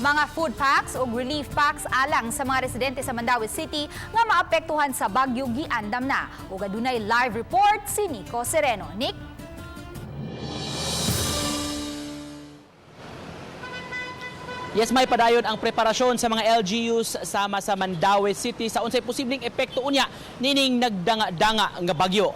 Mga food packs o relief packs alang sa mga residente sa Mandaue City nga maapektuhan sa bagyo giandam na. Ug adunay live report si Nico Sereno. Nick? Yes, may padayon ang preparasyon sa mga LGUs sama sa Mandaue City sa unsay posibleng epekto unya nining nagdanga-danga nga bagyo.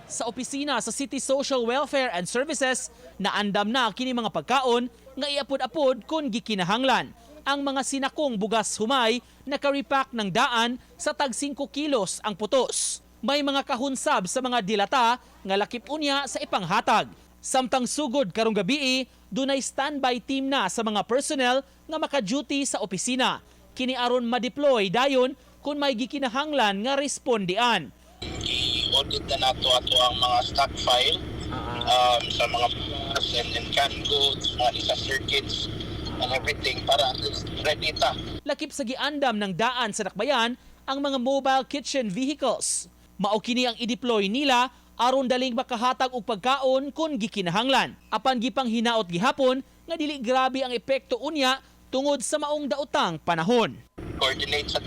Sa opisina sa City Social Welfare and Services, naandam na kini mga pagkaon nga iapod-apod kung gikinahanglan. Ang mga sinakong bugas humay naka-repack ng daan sa tag 5 kilos ang putos. May mga kahunsab sa mga dilata nga lakip unya sa ipanghatag. Samtang sugod karong gabi, dunay standby team na sa mga personnel nga maka-duty sa opisina. Kini aron ma-deploy dayon kung may gikinahanglan nga respondian. I-audit na nato ato ang mga stock file sa mga bukas and canned goods, mga isa circuits and everything para at least ready ta. Lakip sa giandam ng daan sa Dakbayan ang mga mobile kitchen vehicles. Mao kini ang i-deploy nila aron daling makahatag og pagkaon kung gikinahanglan. Apan gipang hinaot gihapon nga dili grabe ang epekto unya tungod sa maong daotang panahon. Coordinate sa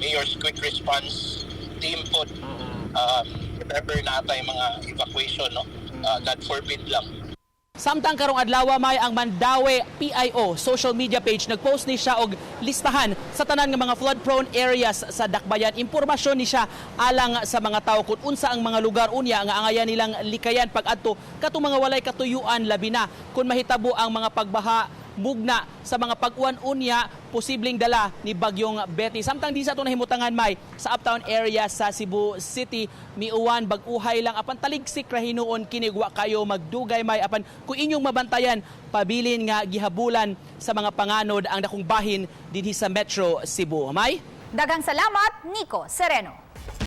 Mayor's Quick Response team po. If ever na tayo mga evacuation, no? God forbid lang. Samtang karong adlaw may ang Mandaue PIO social media page nagpost ni siya og listahan sa tanan nga mga flood prone areas sa Dakbayan. Impormasyon ni siya alang sa mga tao kung unsa ang mga lugar unya nga angayan nilang likayan pag-adto katong mga walay katuyuan labi na kung mahitabo ang mga pagbaha mugna sa mga pag-uwan unya posibleng dala ni bagyong Betty. Samtang di sa ito nahimutangan may sa uptown area sa Cebu City miuwan bag-uhay lang apan taligsik ra hinuon kinigwa kayo magdugay may apan kung inyong mabantayan pabilin nga gihabulan sa mga panganod ang dakong bahin dinhi sa Metro Cebu. May Daghang salamat, Nico Sereno.